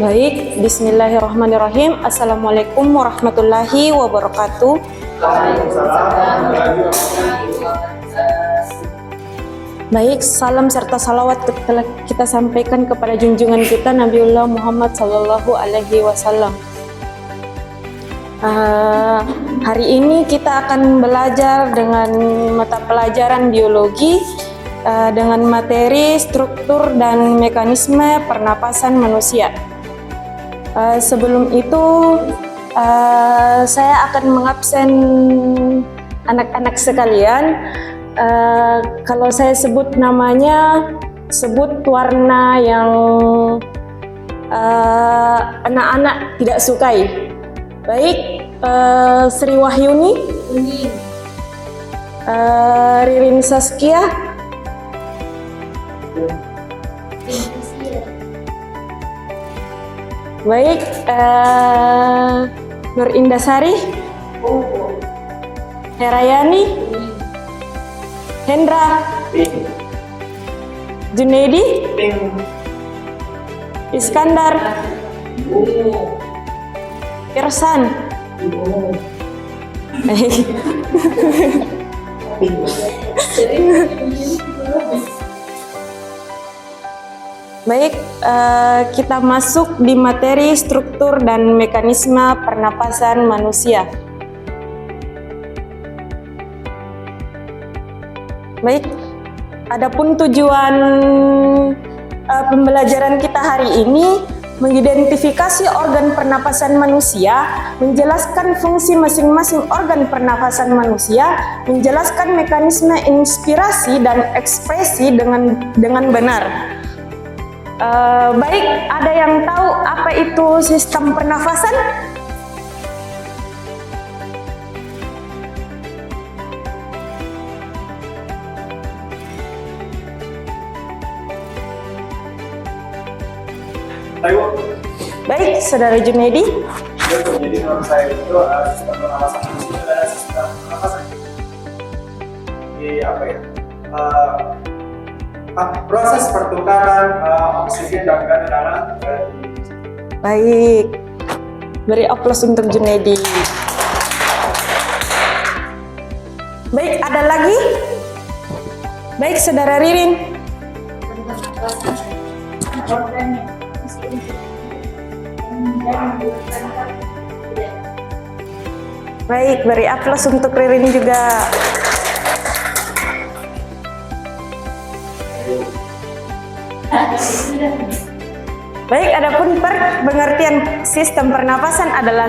Baik, bismillahirrahmanirrahim. Assalamualaikum warahmatullahi wabarakatuh. Baik, salam serta salawat telah kita sampaikan kepada junjungan kita Nabiullah Muhammad Sallallahu Alaihi Wasallam. Hari ini kita akan belajar dengan mata pelajaran biologi dengan materi struktur dan mekanisme pernapasan manusia. Sebelum itu saya akan mengabsen anak-anak sekalian. Kalau saya sebut namanya, sebut warna yang anak-anak tidak sukai. Baik, Sri Wahyuni, Ririn Saskia, baik, Nur Indasari, Herayani, Hendra, Junaidi, Iskandar, Irsan, baik, kita masuk di materi struktur dan mekanisme pernapasan manusia. Baik, adapun tujuan pembelajaran kita hari ini mengidentifikasi organ pernapasan manusia, menjelaskan fungsi masing-masing organ pernapasan manusia, menjelaskan mekanisme inspirasi dan ekspresi dengan benar. Baik, ada yang tahu apa itu sistem pernafasan? Ayo. Baik, Saudara Junaidi. Jadi menurut saya itu sistem pernapasan manusia adalah sistem pernapasan di apa ya? Proses pertukaran oksigen dan gas darah. Baik, beri aplaus untuk Junaidi. Baik, ada lagi? Baik, Saudara Ririn. Baik, beri aplaus untuk Ririn juga. Baik, adapun pengertian sistem pernapasan adalah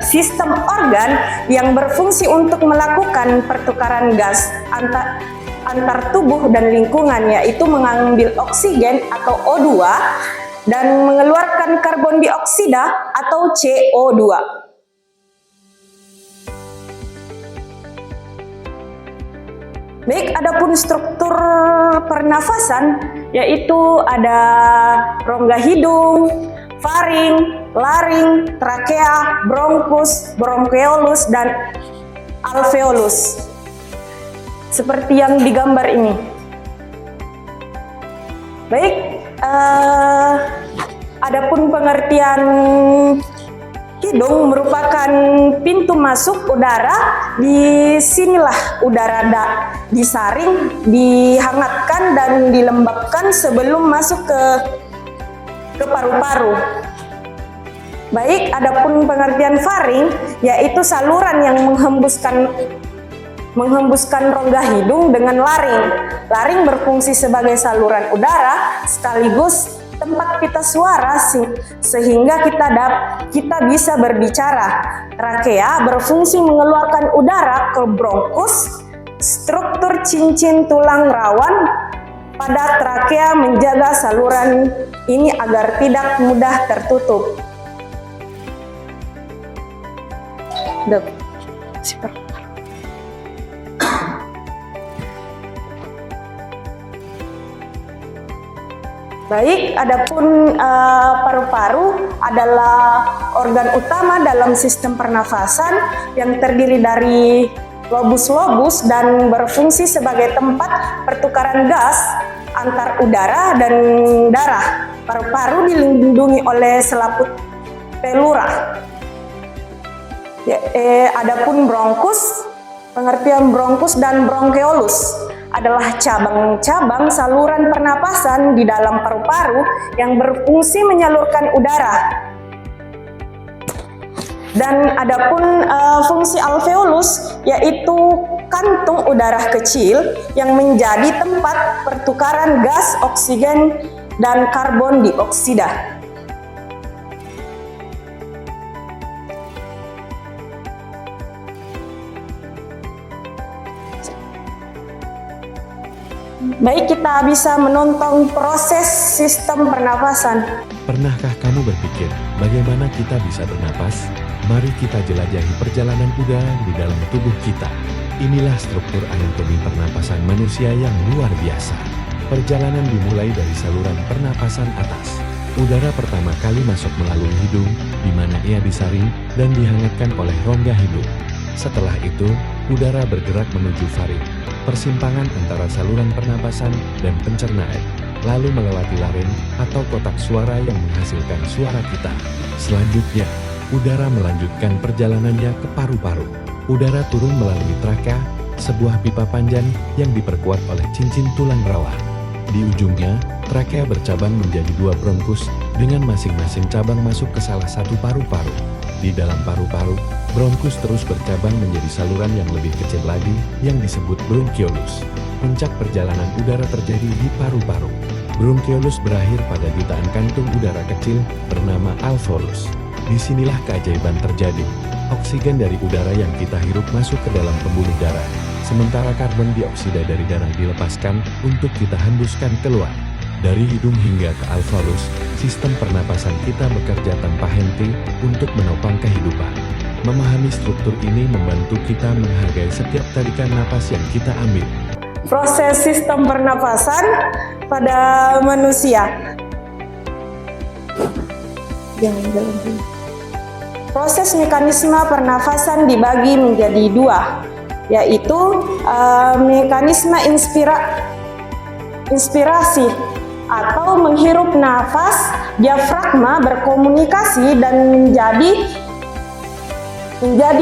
sistem organ yang berfungsi untuk melakukan pertukaran gas antar tubuh dan lingkungan, yaitu mengambil oksigen atau O2 dan mengeluarkan karbon dioksida atau CO2. Baik, adapun struktur pernafasan yaitu ada rongga hidung, faring, laring, trakea, bronkus, bronkeolus, dan alveolus. Seperti yang digambar ini. Baik, adapun pengertian hidung merupakan pintu masuk udara. Di sinilah udara disaring, dihangatkan dan dilembabkan sebelum masuk ke paru-paru. Baik, adapun pengertian faring yaitu saluran yang menghembuskan rongga hidung dengan laring. Laring berfungsi sebagai saluran udara sekaligus tempat pita suara sehingga kita bisa berbicara. Trakea berfungsi mengeluarkan udara ke bronkus. Struktur cincin tulang rawan pada trakea menjaga saluran ini agar tidak mudah tertutup. Baik, adapun paru-paru adalah organ utama dalam sistem pernafasan yang terdiri dari lobus-lobus dan berfungsi sebagai tempat pertukaran gas antar udara dan darah. Paru-paru dilindungi oleh selaput pleura. Adapun bronkus, pengertian bronkus dan bronkeolus adalah cabang-cabang saluran pernapasan di dalam paru-paru yang berfungsi menyalurkan udara. Dan adapun fungsi alveolus yaitu kantung udara kecil yang menjadi tempat pertukaran gas oksigen dan karbon dioksida. Baik, kita bisa menonton proses sistem pernapasan. Pernahkah kamu berpikir bagaimana kita bisa bernapas? Mari kita jelajahi perjalanan udara di dalam tubuh kita. Inilah struktur anatomi pernapasan manusia yang luar biasa. Perjalanan dimulai dari saluran pernapasan atas. Udara pertama kali masuk melalui hidung, di mana ia disaring dan dihangatkan oleh rongga hidung. Setelah itu, udara bergerak menuju faring, persimpangan antara saluran pernapasan dan pencernaan, lalu melewati larynx atau kotak suara yang menghasilkan suara kita. Selanjutnya, udara melanjutkan perjalanannya ke paru-paru. Udara turun melalui trakea, sebuah pipa panjang yang diperkuat oleh cincin tulang rawa. Di ujungnya, trakea bercabang menjadi 2 bronkus dengan masing-masing cabang masuk ke salah satu paru-paru. Di dalam paru-paru, bronkus terus bercabang menjadi saluran yang lebih kecil lagi yang disebut bronkiolus. Puncak perjalanan udara terjadi di paru-paru. Bronkiolus berakhir pada jutaan kantung udara kecil bernama alveolus. Disinilah keajaiban terjadi. Oksigen dari udara yang kita hirup masuk ke dalam pembuluh darah, sementara karbon dioksida dari darah dilepaskan untuk kita hembuskan keluar. Dari hidung hingga ke alveolus, sistem pernapasan kita bekerja tanpa henti untuk menopang kehidupan. Memahami struktur ini membantu kita menghargai setiap tarikan napas yang kita ambil. Proses sistem pernapasan pada manusia. Proses mekanisme pernafasan dibagi menjadi 2, yaitu mekanisme inspirasi atau menghirup nafas. Diafragma berkomunikasi dan menjadi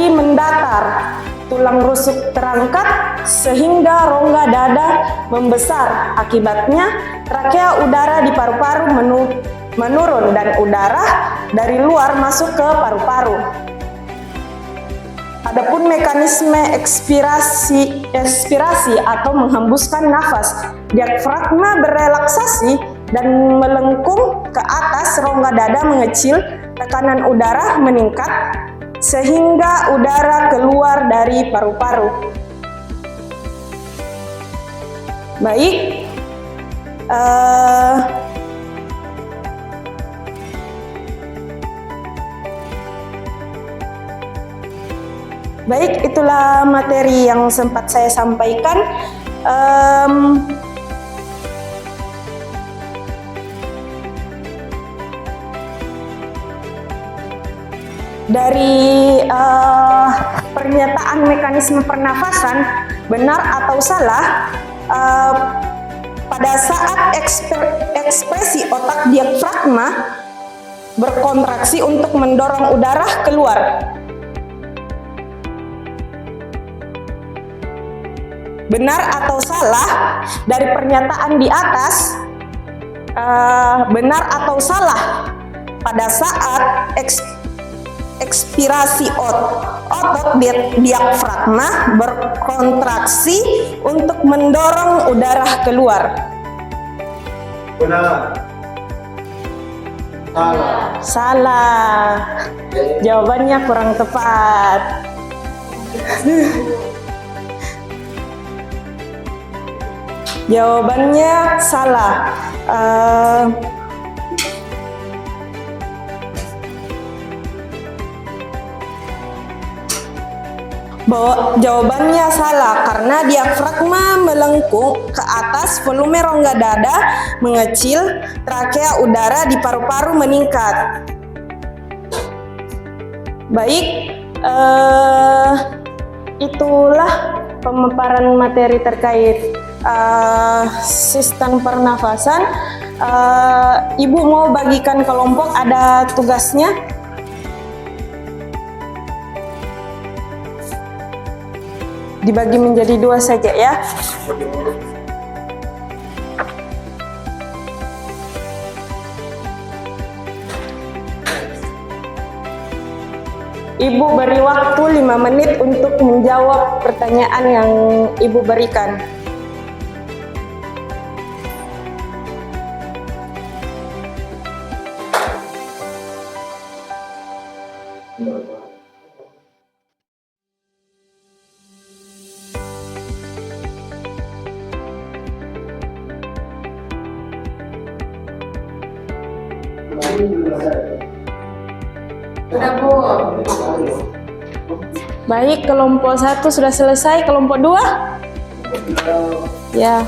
mendatar. Tulang rusuk terangkat sehingga rongga dada membesar. Akibatnya, trakea udara di paru-paru menurun dan udara dari luar masuk ke paru-paru. Adapun mekanisme ekspirasi atau menghembuskan nafas, diafragma berelaksasi dan melengkung ke atas, rongga dada mengecil, tekanan udara meningkat sehingga udara keluar dari paru-paru. Baik, itulah materi yang sempat saya sampaikan. Dari pernyataan mekanisme pernafasan, benar atau salah, pada saat ekspresi otak diafragma berkontraksi untuk mendorong udara keluar. Benar atau salah dari pernyataan di atas, benar atau salah pada saat ekspirasi otot diafragma berkontraksi untuk mendorong udara keluar. Benar. Salah. Salah. Jawabannya kurang tepat. Jawabannya salah. Jawabannya salah karena diafragma melengkung ke atas, volume rongga dada mengecil, trakea udara di paru-paru meningkat. Baik, itulah pemaparan materi terkait sistem pernafasan. Ibu mau bagikan kelompok, ada tugasnya. Dibagi menjadi 2 saja ya. Ibu beri waktu 5 menit untuk menjawab pertanyaan yang Ibu berikan. Sudah, Bu. Baik, kelompok 1 sudah selesai, kelompok 2? Ya.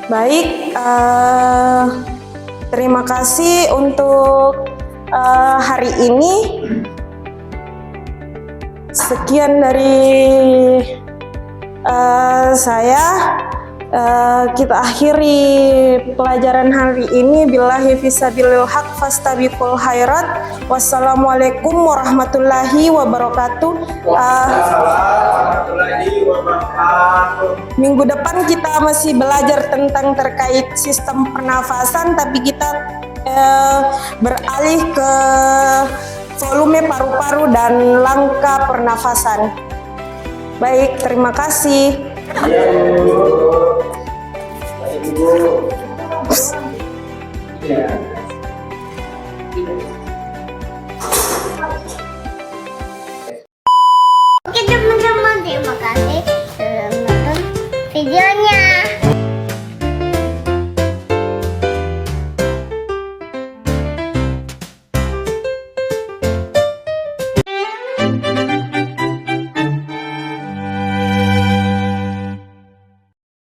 Baik, terima kasih untuk hari ini. Sekian dari saya. Kita akhiri pelajaran hari ini. Billahi fisabilil haq fastabiqul khairat. Wassalamualaikum warahmatullahi wabarakatuh. Warahmatullahi wabarakatuh. Minggu depan kita masih belajar tentang terkait sistem pernafasan, tapi kita beralih ke volume paru-paru dan langkah pernafasan. Baik, terima kasih. Iya, Bu. Baik, Bu. Iya. Oke teman-teman, terima kasih sudah menonton videonya.